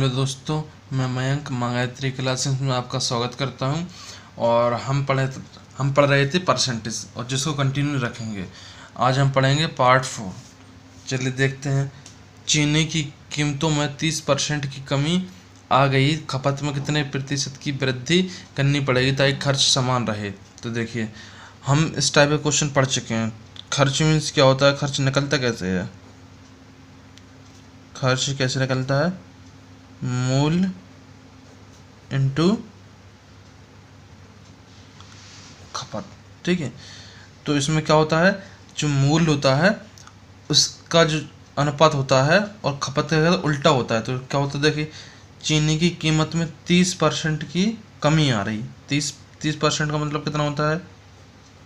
Hello दोस्तों, मैं Mayank Gayatri classes में आपका स्वागत करता हूं। और हम पढ़ रहे थे परसेंटेज और जिसको कंटिन्यू रखेंगे। आज हम पढ़ेंगे पार्ट 4। चलिए देखते हैं। चीनी की कीमतों में 30% की कमी आ गई, खपत में कितने प्रतिशत की वृद्धि करनी पड़ेगी ताकि खर्च समान रहे। तो देखिए, हम इस टाइप के क्वेश्चन पढ़ चुके हैं। खर्च मीन्स क्या होता है, खर्च निकलता कैसे है, खर्च कैसे निकलता है, मूल इनटू खपत। ठीक है, तो इसमें क्या होता है, जो मूल होता है उसका जो अनुपात होता है और खपत का उल्टा होता है। तो क्या होता है, देखिए चीनी की कीमत में 30% की कमी आ रही। 30% का मतलब कितना होता है,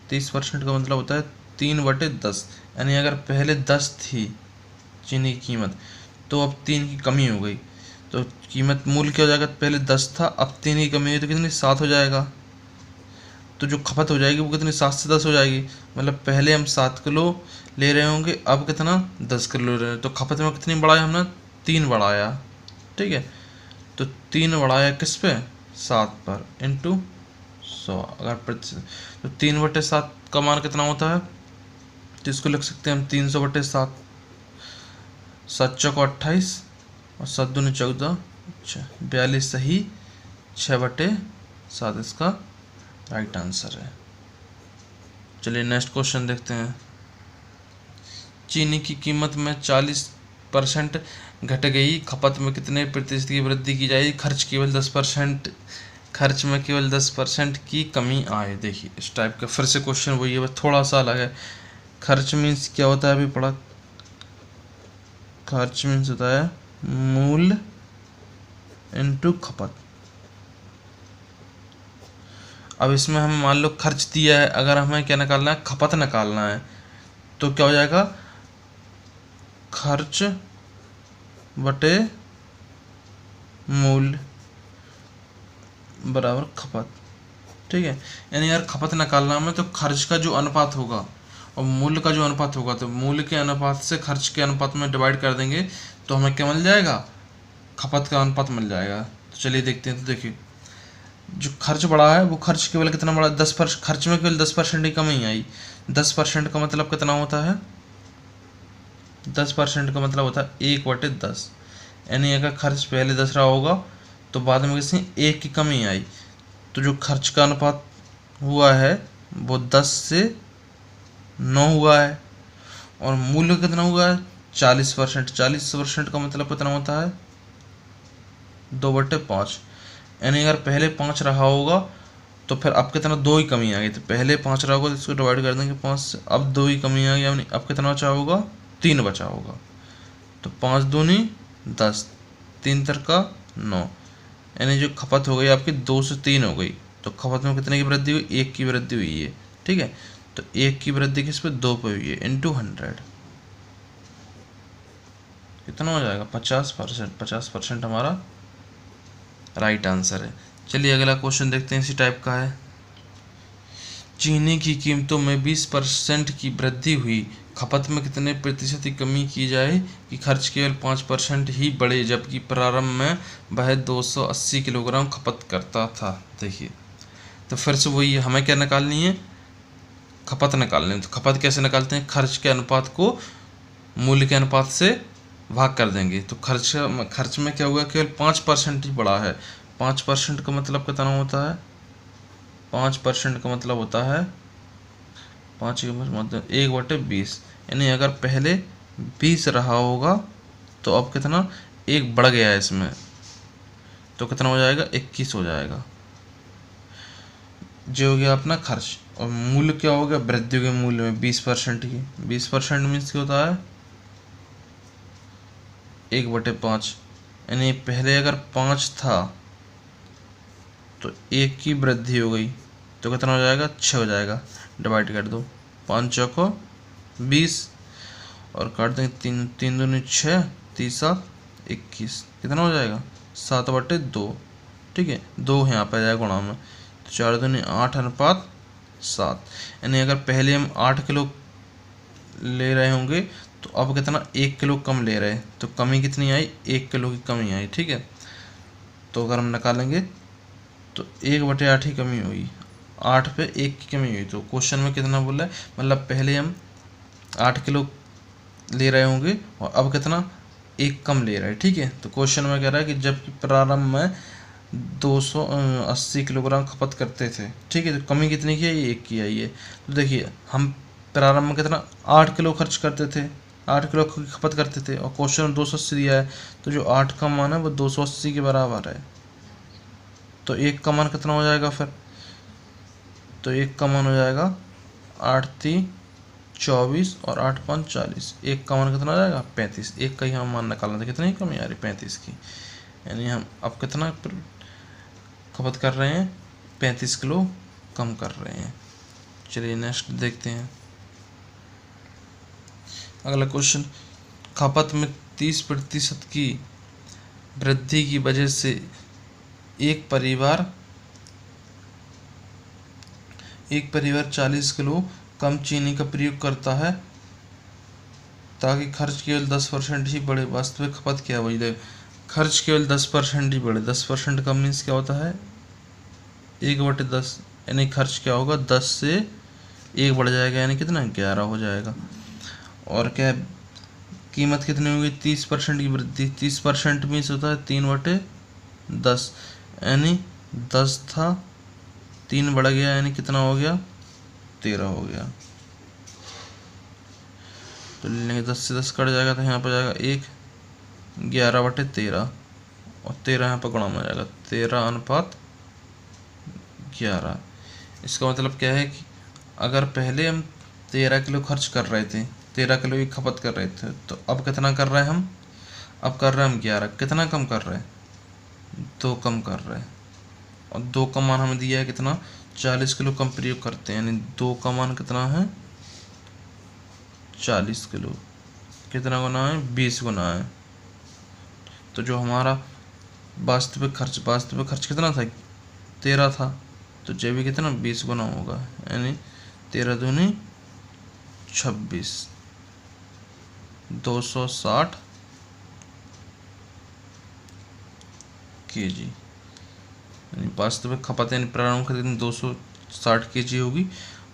30% का मतलब होता है 3/10। यानी अगर पहले 10 थी चीनी की कीमत तो अब 3 की कमी हो गई। तो कीमत मूल क्या हो जाएगा, पहले 10 था अब 3 की कमी हुई तो कितनी, 7 हो जाएगा। तो जो खपत हो जाएगी वो कितनी, 7 से 10 हो जाएगी। मतलब पहले हम 7 किलो ले रहे होंगे, अब कितना 10 किलो ले रहे हैं। तो खपत में कितनी बढ़ाया हमने, 3 बढ़ाया। ठीक है, तो 3 बढ़ाया किस पे, 7 पर, इंटू 100। अगर तो 3/7 का मान कितना होता है, तो इसको लिख सकते हैं हम 300/7। 7 चौक 28 और 7 दूनी 14, 42 सही, 6/7 इसका राइट आंसर है। चलिए नेक्स्ट क्वेश्चन देखते हैं। चीनी की कीमत में 40% घट गई, खपत में कितने प्रतिशत की वृद्धि की जाएगी, खर्च केवल 10%, खर्च में केवल 10% की कमी आए। देखिए इस टाइप का फिर से क्वेश्चन वही है, बस थोड़ा सा अलग है। खर्च मीन्स क्या होता है, अभी पढ़ा। खर्च मीन्स होता है मूल इनटू खपत। अब इसमें हम मान लो खर्च दिया है, अगर हमें क्या निकालना है, खपत निकालना है, तो क्या हो जाएगा, खर्च बटे मूल बराबर खपत। ठीक है, यानी यार खपत निकालना में तो खर्च का जो अनुपात होगा और मूल्य का जो अनुपात होगा, तो मूल्य के अनुपात से खर्च के अनुपात में डिवाइड कर देंगे तो हमें क्या मिल जाएगा, खपत का अनुपात मिल जाएगा। तो चलिए देखते हैं। तो देखिए जो खर्च बढ़ा है वो खर्च केवल कितना बढ़ा, 10%। खर्च में केवल 10% की कमी आई। 10% का मतलब कितना होता है, 10% का मतलब होता है 1/10। यानी अगर खर्च पहले 10 रहा होगा तो बाद में किसी 1 की कमी आई, तो जो खर्च का अनुपात हुआ है वो 10 से 9 हुआ है। और मूल्य कितना हुआ है, 40%। 40% का मतलब कितना होता है, 2/5। यानी अगर पहले 5 रहा होगा तो फिर अब कितना, 2 ही कमी आ गई। तो पहले 5 रहा होगा तो इसको डिवाइड कर देंगे 5 से, अब 2 ही कमी आ गई, यानी अब कितना बचा होगा, 3 बचा होगा। तो 5 दूनी 10, 3 तिरका 9, यानी जो खपत हो गई आपकी 2 से 3 हो गई। तो खपत में कितने की वृद्धि हुई, 1 की वृद्धि हुई है। ठीक है, तो 1 की वृद्धि किस पे, 2 पे हुई है, इंटू 100 कितना हो जाएगा, 50%। 50% हमारा राइट आंसर है। चलिए अगला क्वेश्चन देखते हैं, इसी टाइप का है। चीनी की कीमतों में 20% की वृद्धि हुई, खपत में कितने प्रतिशत की कमी की जाए कि खर्च केवल 5% ही बढ़े, जबकि प्रारंभ में वह 280 किलोग्राम खपत करता था। देखिए तो फिर से वही हमें क्या निकालनी है, खपत निकालनी है। तो खपत कैसे निकालते हैं, खर्च के अनुपात को मूल्य के अनुपात से भाग कर देंगे। तो खर्च में क्या हुआ, केवल 5% ही बढ़ा है। 5% का मतलब कितना होता है, 5% का मतलब होता है 5 का मतलब 1/20। यानी अगर पहले 20 रहा होगा तो अब कितना, 1 बढ़ गया है इसमें, तो कितना हो जाएगा, 21 हो जाएगा। जो हो गया अपना खर्च। और मूल्य क्या हो गया, वृद्धि के मूल्य में 20% की। 20% मीन्स क्या होता है, 1/5। यानी पहले अगर 5 था तो 1 की वृद्धि हो गई, तो कितना हो जाएगा, 6 हो जाएगा। डिवाइड कर दो, 5 चौको 20 और काट देंगे 3, 3 दूनी 6, 3 21, कितना हो जाएगा, 7/2। ठीक है, 2 यहाँ पे आ जाएगा गुणा में, तो 4 दूनी 8 अनुपात 7। यानी अगर पहले हम 8 किलो ले रहे होंगे तो अब कितना, 1 किलो कम ले रहे हैं, तो कमी कितनी आई, 1 किलो की कमी आई। ठीक है, तो अगर हम निकालेंगे तो 1/8 ही कमी हुई, 8 पे 1 की कमी हुई। तो क्वेश्चन में कितना बोला है, मतलब पहले हम 8 किलो ले रहे होंगे और अब कितना 1 कम ले रहे हैं, ठीक है। तो क्वेश्चन में कह रहा है कि जबकि प्रारंभ में 280 किलोग्राम खपत करते थे, ठीक है, तो कमी कितनी की है, ये 1 की आई है। तो देखिए हम प्रारंभ में कितना 8 किलो खर्च करते थे, 8 किलो की खपत करते थे और क्वेश्चन में 280 दिया है, तो जो 8 का मान है वो 280 के बराबर है। तो 1 का मान कितना हो जाएगा फिर, तो 1 का मान हो जाएगा 8 3 24 और 8 5 40। 1 का मान कितना आ जाएगा 35। 1 का ही हम मान निकालना था, कितनी कमी आ रही 35 की, यानी हम अब कितना खपत कर रहे हैं, 35 किलो कम कर रहे हैं। चलिए नेक्स्ट देखते हैं अगला क्वेश्चन। खपत में 30% की वृद्धि की वजह से एक परिवार 40 किलो कम चीनी का प्रयोग करता है ताकि खर्च केवल 10% ही बढ़े। वास्तविक खपत क्या है, खर्च केवल 10% ही बढ़े। 10% कम मीन्स क्या होता है, 1/10, यानी खर्च क्या होगा 10 से 1 बढ़ जाएगा, यानी कितना 11 हो जाएगा। और क्या कीमत कितनी होगी, 30% की वृद्धि। 30% मीन्स होता है 3/10, यानी 10 था 3 बढ़ गया, यानी कितना हो गया 13 हो गया। तो ले लेंगे 10 से 10 कट जाएगा तो यहाँ पर जाएगा 1, 11/13 और 13 यहाँ पर गुणा में जाएगा 13:11। इसका मतलब क्या है कि अगर पहले हम 13 किलो खर्च कर रहे थे, 13 किलो की खपत कर रहे थे, तो अब कितना कर रहे हैं हम, अब कर रहे हैं हम 11। कितना कम कर रहे हैं, 2 कम कर रहे हैं। और 2 का मान हमें दिया है कितना, 40 किलो कम प्रयोग करते हैं, यानी 2 का मान कितना है 40 किलो। कितना गुना है, 20 गुना है। तो जो हमारा वास्तविक खर्च कितना था, 13 था, तो जब भी कितना 20 गुना होगा, यानी 13 दूनी 26, 260 kg, यानी वास्तविक खपत यानी प्रारंभिक खपत 260 kg होगी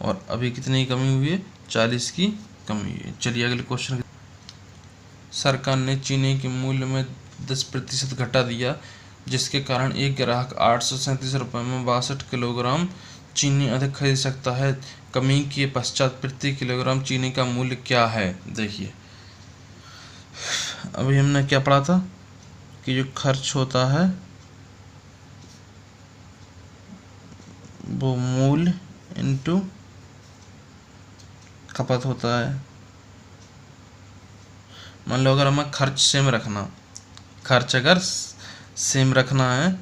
और अभी कितनी कमी हुई है, 40 की कमी हुई है। चलिए अगले क्वेश्चन। सरकार ने चीनी के मूल्य में 10% घटा दिया, जिसके कारण एक ग्राहक 837 रुपये में 62 किलोग्राम चीनी अधिक खरीद सकता है। कमी के पश्चात प्रति किलोग्राम चीनी का मूल्य क्या है। देखिए अभी हमने क्या पढ़ा था कि जो खर्च होता है वो मूल्य इनटू खपत होता है। मान लो अगर हमें खर्च सेम रखना, खर्च अगर सेम रखना है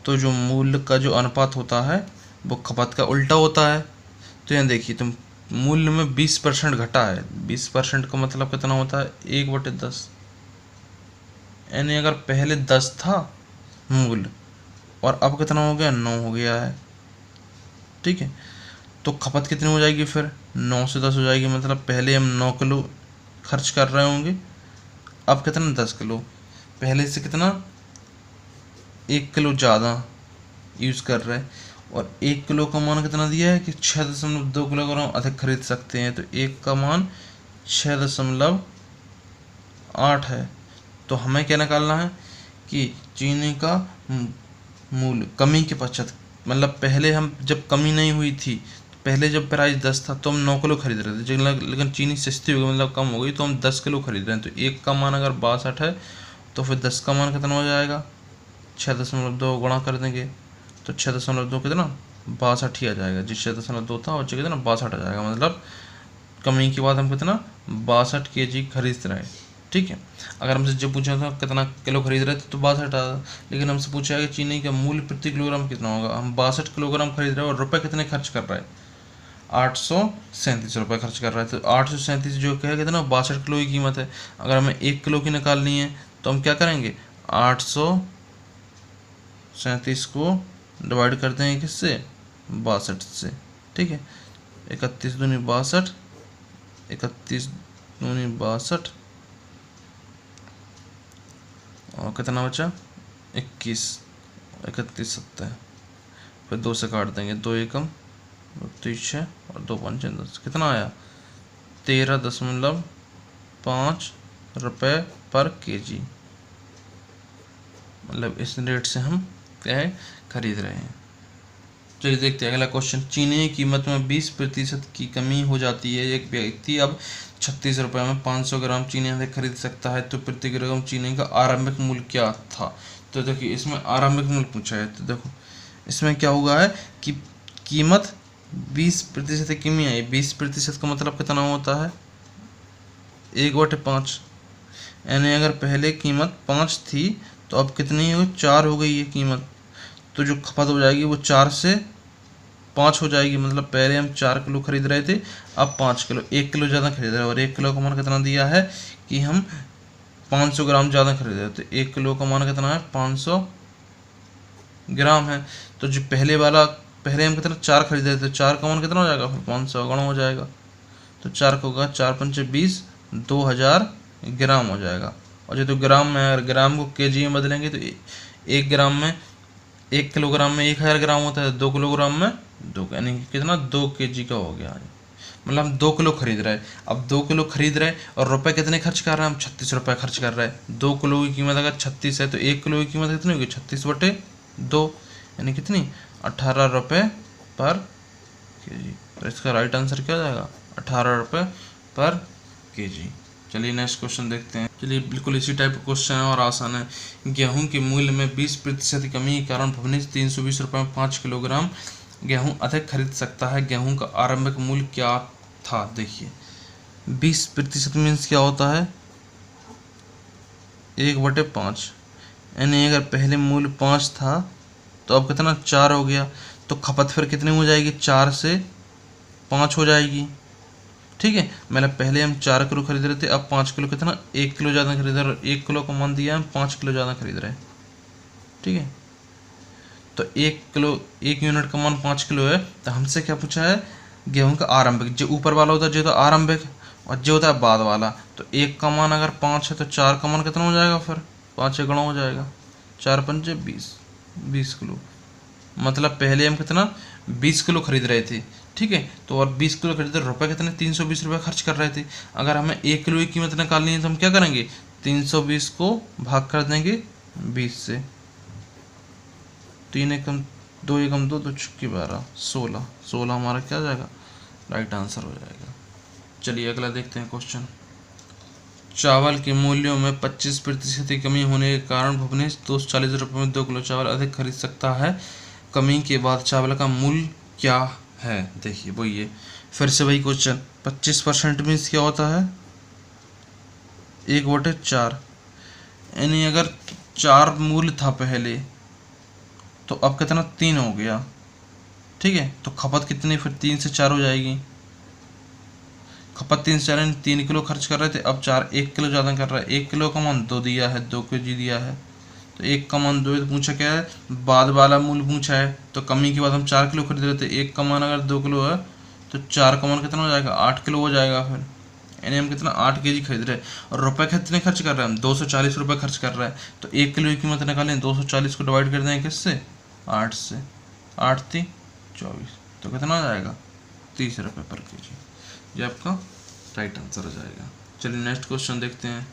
तो जो मूल्य का जो अनुपात होता है वो खपत का उल्टा होता है। तो यहाँ देखिए तुम मूल्य में 20% घटा है, 20% का मतलब कितना होता है 1/10, यानी अगर पहले 10 था मूल्य और अब कितना हो गया 9 हो गया है, ठीक है। तो खपत कितनी हो जाएगी फिर 9 से 10 हो जाएगी, मतलब पहले हम 9 किलो खर्च कर रहे होंगे, अब कितना 10 किलो, पहले से कितना 1 किलो ज़्यादा यूज़ कर रहे हैं। और 1 किलो का मान कितना दिया है कि 6.2 किलोग्राम अधिक खरीद सकते हैं, तो 1 का मान 6.8 है। तो हमें क्या निकालना है कि चीनी का मूल्य कमी के पश्चात, मतलब पहले हम जब कमी नहीं हुई थी, पहले जब प्राइस 10 था तो हम 9 किलो खरीद रहे थे, लेकिन चीनी सस्ती हो गई मतलब कम हो गई तो हम 10 किलो खरीद रहे हैं। तो 1 का मान अगर 62 है तो फिर 10 का मान कितना हो जाएगा, 6.2 गुणा कर देंगे तो 6.2 कितना 62 ही आ जाएगा। जिस 6.2 था और कितना 62 आ जाएगा, मतलब कमी के बाद हम कितना 62 kg खरीद रहे हैं, ठीक है। अगर हमसे जब पूछा था कितना किलो खरीद रहे थे तो 62 आ, लेकिन हमसे पूछा है कि चीनी का मूल्य प्रति किलोग्राम कितना होगा, हम 62 किलोग्राम खरीद रहे हैं और रुपये कितने खर्च कर रहे हैं 837 रुपये खर्च कर रहे हैं। तो 837 जो क्या है कितना 62 किलो की कीमत है। अगर हमें 1 किलो की निकालनी है तो हम क्या करेंगे 837 को डिवाइड करते हैं किससे 62 से, ठीक है। 31 दूनी 62, 31 दूनी 62 और कितना बचा 21। 31 फिर 2 से काट देंगे, 2 एकम 36 और 2 पंचे 10, कितना आया 13.5 रुपये पर केजी। मतलब इस रेट से हम क्या है खरीद रहे हैं। चलिए देखते हैं अगला क्वेश्चन। चीनी की कीमत में 20% की कमी हो जाती है। एक व्यक्ति अब 36 रुपये में 500 ग्राम चीनी अधिक खरीद सकता है, तो प्रति किलोग्राम चीनी का आरंभिक मूल्य क्या था। तो देखिए इसमें आरंभिक मूल्य पूछा है, तो देखो इसमें क्या हुआ है कि कीमत 20% की कमी आई। 20% का मतलब कितना होता है 1/5, यानी अगर पहले कीमत 5 थी तो अब कितनी हो 4 हो गई है कीमत, तो जो खपत हो जाएगी वो 4 से 5 हो जाएगी। मतलब पहले हम 4 किलो खरीद रहे थे, अब 5 किलो, 1 किलो ज़्यादा खरीद रहे हैं। और 1 किलो का मान कितना दिया है कि हम 500 ग्राम ज़्यादा खरीद रहे हैं, तो 1 किलो का मान कितना है 500 ग्राम है। तो जो पहले हम कितना 4 खरीद रहे थे, 4 का मान कितना हो जाएगा फिर 500 गुणा हो जाएगा, तो 4 का होगा 4 पंचे 20, 2000 ग्राम हो जाएगा। और जो तो ग्राम में, अगर ग्राम को केजी में बदलेंगे तो 1 ग्राम में 1 किलोग्राम में 1000 ग्राम होता है, 2 किलोग्राम में 2, यानी कितना 2 केजी का हो गया। मतलब हम 2 किलो खरीद रहे हैं, अब 2 किलो खरीद रहे हैं और रुपए कितने खर्च कर रहे हैं हम 36 रुपये खर्च कर रहे हैं। 2 किलो की कीमत अगर 36 है तो 1 किलो की कीमत कितनी होगी 36/2, यानी कितनी 18 रुपये पर केजी। तो इसका राइट आंसर क्या हो जाएगा 18 रुपये पर केजी। चलिए नेक्स्ट क्वेश्चन देखते हैं। चलिए बिल्कुल इसी टाइप का क्वेश्चन है और आसान है। गेहूं के मूल्य में 20% की कमी के कारण भुवनेश 320 रुपये में 5 किलोग्राम गेहूं अधिक खरीद सकता है। गेहूं का आरंभिक मूल्य क्या था। देखिए 20% मीन्स क्या होता है 1/5, यानी अगर पहले मूल्य 5 था तो अब कितना 4 हो गया, तो खपत फिर कितनी हो जाएगी 4 से 5 हो जाएगी। ठीक है, मतलब पहले हम 4 किलो खरीद रहे थे, अब 5 किलो कितना 1 किलो ज़्यादा खरीद रहे हैं। 1 किलो का मान दिया हम 5 किलो ज़्यादा खरीद रहे हैं। ठीक है, तो 1 यूनिट का मान 5 किलो है, तो हमसे क्या पूछा है गेहूं का आरंभिक। जो ऊपर वाला होता है जो तो आरंभिक, और जो होता है बाद वाला। तो 1 का मान अगर 5 है तो 4 का मान कितना हो जाएगा फिर 5 से गुणा हो जाएगा, 4 पंचे 20 किलो। मतलब पहले हम कितना 20 किलो खरीद रहे थे। ठीक है, तो और 20 किलो खरीदे, रुपये कितने 320 रुपये खर्च कर रहे थे। अगर हमें 1 किलो की कीमत निकालनी है तो हम क्या करेंगे 320 को भाग कर देंगे 20 से, 3 एकम 2 एकम 2, 2 छक्के 12, 16 हमारा क्या हो जाएगा राइट आंसर हो जाएगा। चलिए अगला देखते हैं क्वेश्चन। चावल के मूल्यों में 25% की कमी होने के कारण भुवनेश 240 रुपये में 2 किलो चावल अधिक खरीद सकता है। कमी के बाद चावल का मूल्य क्या है। देखिए वही है, फिर से वही क्वेश्चन। 25% मीन्स क्या होता है 1/4, यानी अगर 4 मूल्य था पहले तो अब कितना 3 हो गया। ठीक है, तो खपत कितनी फिर 3 से 4 हो जाएगी। खपत 3 से 4 3 किलो खर्च कर रहे थे, अब 4 1 किलो ज़्यादा कर रहा है। 1 किलो का मान 2 दिया है, 2 केजी दिया है, तो 1 का मान 2 पूछा क्या है बाद वाला मूल्य पूछा है। तो कमी के बाद हम 4 किलो खरीद रहे थे, 1 का मान अगर 2 किलो है तो 4 का मान कितना हो जाएगा 8 किलो हो जाएगा फिर, यानी हम कितना 8 केजी खरीद रहे हैं। और रुपये कितने खर्च कर रहे हैं हम 240 रुपये खर्च कर रहे हैं। तो 1 किलो की कीमत निकालें, 240 को डिवाइड कर दें किससे 8 से, 8 3 24, तो कितना हो जाएगा 30 रुपये पर केजी। ये आपका राइट आंसर हो जाएगा। चलिए नेक्स्ट क्वेश्चन देखते हैं।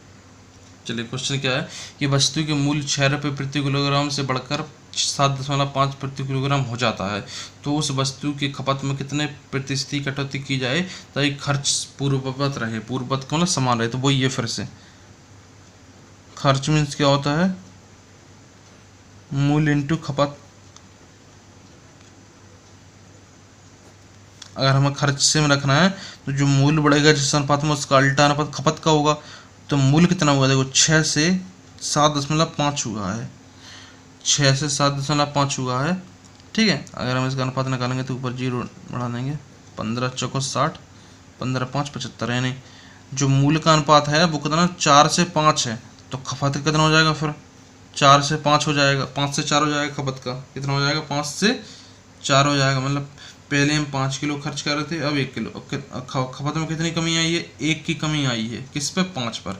चलिए क्वेश्चन क्या है कि वस्तु के मूल्य 6 रुपये प्रति किलोग्राम से बढ़कर 7.5 प्रति किलोग्राम हो जाता है, तो उस वस्तु की खपत में कितने प्रतिशत की कटौती की जाए ताकि खर्च पूर्ववत रहे। पूर्ववत को ना समान रहे, तो वही है फिर से खर्च मीन्स क्या होता है मूल्य इंटू खपत। अगर हमें खर्च से में रखना है तो जो मूल्य बढ़ेगा जिस अनुपात में उसका अल्टा अनुपात खपत का होगा। तो मूल्य कितना हुआ देखो 6 से 7.5 हुआ है, 6 से 7.5 हुआ है। ठीक है, अगर हम इसका अनुपात निकालेंगे तो ऊपर 0 बढ़ा देंगे, 15 चौको 60, 15 5 75, यानी जो मूल्य का अनुपात है वो कितना 4 से 5 है। तो खपत कितना हो जाएगा फिर 4 से 5 हो जाएगा, 5 से 4 हो जाएगा। खपत का कितना हो जाएगा 5 से 4 हो जाएगा। मतलब पहले हम 5 किलो खर्च कर रहे थे, अब 1 किलो। खपत में कितनी कमी आई है 1 की कमी आई है, किस पे 5 पर।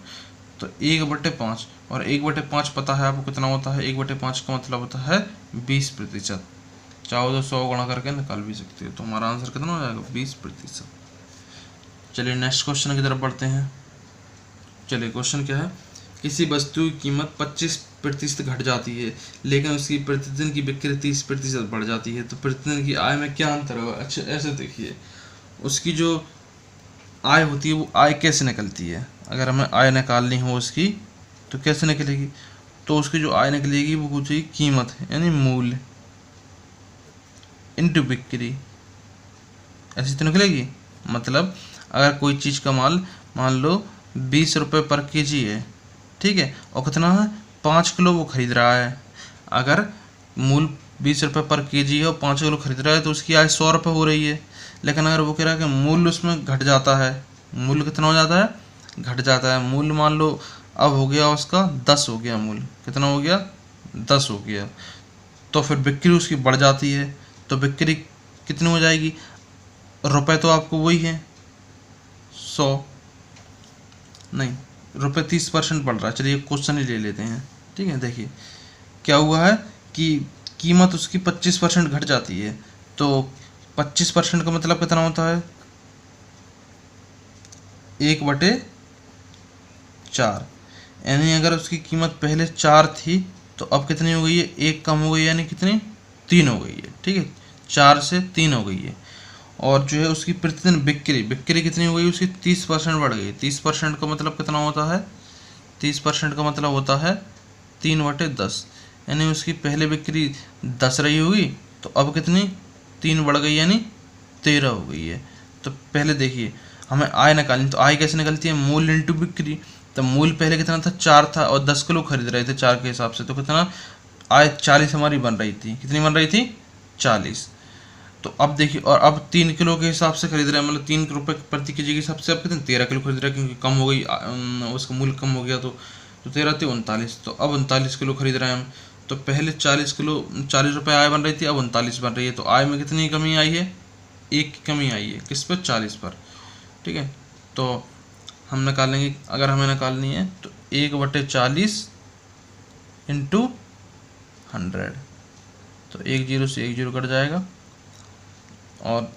तो 1/5, और 1/5 पता है आपको कितना होता है? 1/5 का मतलब होता है 20%। चाहो तो 100 गुणा करके निकाल भी सकते हो। तो हमारा आंसर कितना हो जाएगा? 20%। चलिए नेक्स्ट क्वेश्चन की तरफ बढ़ते हैं। चलिए क्वेश्चन क्या है? किसी वस्तु की कीमत 25% घट जाती है लेकिन उसकी प्रतिदिन की बिक्री 30% बढ़ जाती है, तो प्रतिदिन की आय में क्या अंतर होगा? अच्छा ऐसे देखिए, उसकी जो आय होती है वो आय कैसे निकलती है? अगर हमें आय निकालनी हो उसकी तो कैसे निकलेगी? तो उसकी जो आय निकलेगी वो कुछ ही कीमत है, यानी मूल्य इनटू बिक्री, ऐसी तो निकलेगी। मतलब अगर कोई चीज़ का माल मान लो 20 रुपये पर केजी है, ठीक है, और कितना है? 5 किलो वो खरीद रहा है। अगर मूल 20 रुपये पर केजी है और 5 किलो खरीद रहा है तो उसकी आय 100 रुपये हो रही है। लेकिन अगर वो कह रहा है कि मूल्य उसमें घट जाता है, मूल्य कितना हो जाता है? घट जाता है। मूल्य मान लो अब हो गया उसका 10 हो गया, मूल्य कितना हो गया? 10 हो गया। तो फिर बिक्री उसकी बढ़ जाती है, तो बिक्री कितनी हो जाएगी? रुपए तो आपको वही है 100, नहीं रुपये 30% बढ़ रहा है। चलिए क्वेश्चन ही ले लेते हैं, ठीक है। देखिए क्या हुआ है कि कीमत उसकी 25% घट जाती है, तो 25% का मतलब कितना होता है? 1/4, यानी अगर उसकी कीमत पहले 4 थी तो अब कितनी हो गई है? 1 कम हो गई, यानी कितनी? 3 हो गई है, ठीक है। 4 से 3 हो गई है। और जो है उसकी प्रतिदिन बिक्री, बिक्री कितनी हो गई उसकी? 30% बढ़ गई। 30% का मतलब कितना होता है? 30% का मतलब होता है 3/10, यानी उसकी पहले बिक्री 10 रही होगी तो अब कितनी? 3 बढ़ गई, यानी 13 हो गई है। तो पहले देखिए हमें आय निकालनी, तो आय कैसे निकलती है? मूल्य इंटू बिक्री। तो मूल्य पहले कितना था? 4 था, और 10 किलो खरीद रहे थे 4 के हिसाब से, तो कितना? आय 40 हमारी बन रही थी। कितनी बन रही थी? 40। तो अब देखिए, और अब 3 किलो के हिसाब से खरीद रहे हैं, मतलब 3 रुपये प्रति केजी के हिसाब से अब कितने? 13 किलो खरीद रहे हैं, क्योंकि कम हो गई उसका मूल्य कम हो गया, तो 13 थे 39, तो अब 39 किलो खरीद रहे हैं हम। तो पहले 40 किलो 40 रुपये आय बन रही थी, अब 39 बन रही है। तो आय में कितनी कमी आई है? 1 की कमी आई है। किस पर? 40 पर, ठीक है। तो हम निकालेंगे, अगर हमें निकालनी है तो 1/40 इंटू 100, तो 1 0 से 1 0 कट जाएगा, और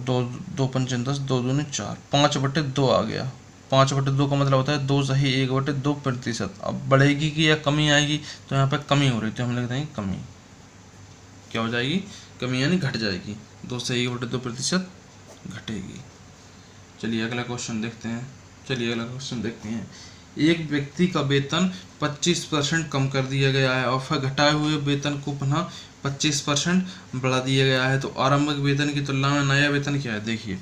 2 पंचे 10, 2 दूनी 4, 5/2 आ गया। 5/2 का मतलब होता है 2 सही 1/2%। अब बढ़ेगी कि या कमी आएगी? तो यहाँ पे कमी हो रही थी, हम लिख देंगे कमी। क्या हो जाएगी? कमी, यानी घट जाएगी। 2 से 1/2% घटेगी। चलिए अगला क्वेश्चन देखते हैं। एक व्यक्ति का वेतन 25% कम कर दिया गया है और फिर घटाए हुए वेतन को पुनः 25% बढ़ा दिया गया है, तो आरंभिक वेतन की तुलना में नया वेतन क्या है? देखिए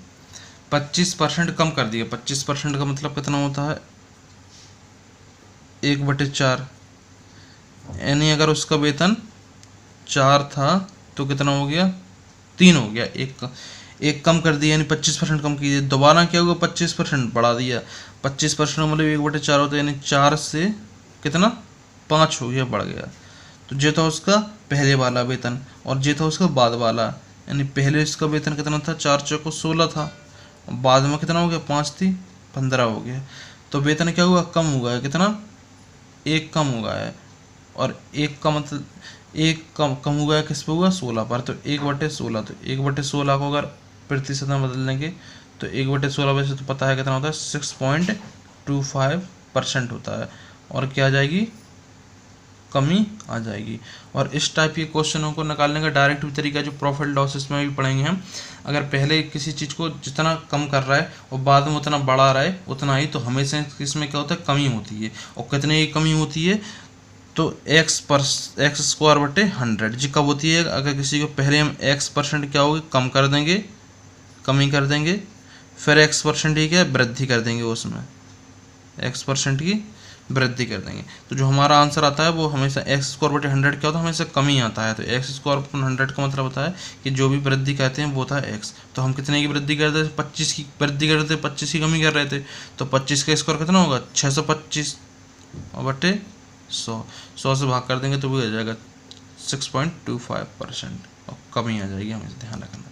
25% कम कर दिया, 25% का मतलब कितना होता है? 1/4, यानी अगर उसका वेतन 4 था तो कितना हो गया? 3 हो गया। एक कम कर दिया, यानी 25% कम कीजिए। दोबारा क्या हुआ? 25% बढ़ा दिया। 25% मतलब 1/4 होता है, यानी 4 से कितना? 5 हो गया, बढ़ गया। तो ये था उसका पहले वाला वेतन, और ये था उसका बाद वाला। यानी पहले इसका वेतन कितना था? 4 चौको 16 था, बाद में कितना हो गया? 5 थी 15 हो गया। तो वेतन क्या हुआ? कम हुआ है। कितना? 1 कम हुआ है। और 1 का मतलब 1 कम हुआ है किस पे हुआ? 16 पर। तो 1/16, तो 1/16 को अगर प्रतिशत में बदल देंगे तो 1/16 वैसे तो पता है कितना होता है? 6.25% होता है। और क्या आ जाएगी? कमी आ जाएगी। और इस टाइप के क्वेश्चनों को निकालने का डायरेक्ट भी तरीका जो प्रॉफिट लॉसेस में भी पढ़ेंगे हम। अगर पहले किसी चीज़ को जितना कम कर रहा है और बाद में उतना बढ़ा रहा है उतना ही, तो हमेशा इसमें क्या होता है? कमी होती है। और कितने की कमी होती है? तो x²/100 जी कब होती है? अगर किसी को पहले हम x% क्या होगी? कम कर देंगे, कमी कर देंगे, फिर x% ही क्या? वृद्धि कर देंगे, उसमें x% की वृद्धि कर देंगे। तो जो हमारा आंसर आता है वो हमेशा x²/100 क्या होता है? हमेशा कमी आता है। तो x²/100 का मतलब होता है कि जो भी वृद्धि कहते हैं वो था x। तो हम कितने की वृद्धि कर रहे थे? 25 की वृद्धि कर रहे थे, 25 की कमी कर रहे थे। तो 25 का स्क्वायर कितना होगा? 625/100, 100 से भाग कर देंगे तो भी आ जाएगा 6.25%, और कमी आ जाएगी, हमें ध्यान रखना।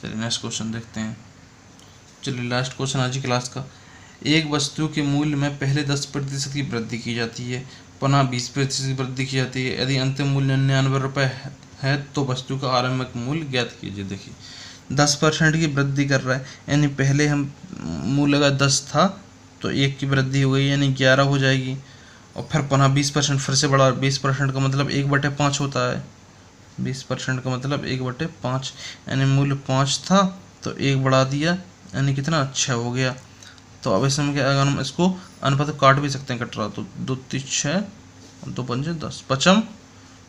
चलिए नेक्स्ट क्वेश्चन देखते हैं। चलिए लास्ट क्वेश्चन आज की क्लास का। एक वस्तु के मूल्य में पहले 10% की वृद्धि की जाती है, पुनः 20% की वृद्धि की जाती है। यदि अंतिम मूल्य 99 रुपये है तो वस्तु का आरंभिक मूल्य ज्ञात कीजिए। देखिए 10% की वृद्धि कर रहा है, यानी पहले हम मूल्य अगर 10 था तो 1 की वृद्धि हो गई यानी 11 हो जाएगी, और फिर पुनः 20% फिर से बढ़ा। 20% का मतलब 1/5 होता है, 20% का मतलब 1/5, यानी मूल्य 5 था तो 1 बढ़ा दिया यानी कितना 6 हो गया। तो अब इसमें क्या, अगर हम इसको अनुपात काट भी सकते हैं, कट रहा तो 2 3 6 2 5 10 5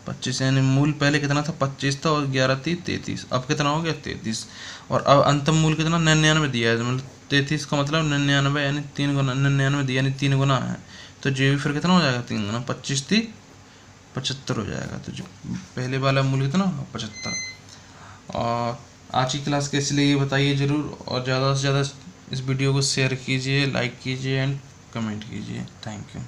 25, यानी मूल्य पहले कितना था 25 था और 11 थी 33, अब कितना हो गया 33। और अब अंतिम मूल्य कितना 99 दिया है, मतलब 33 का मतलब 99 यानी 3 गुना 99 दिया यानी 3 गुना है, तो जो भी फिर कितना हो जाएगा 3 गुना 25 थी 75 हो जाएगा। तो जो पहले वाला मूल्य कितना 75। और आज की क्लास कैसी लगी बताइए ज़रूर, और ज़्यादा से ज़्यादा इस वीडियो को शेयर कीजिए, लाइक कीजिए एंड कमेंट कीजिए। Thank you.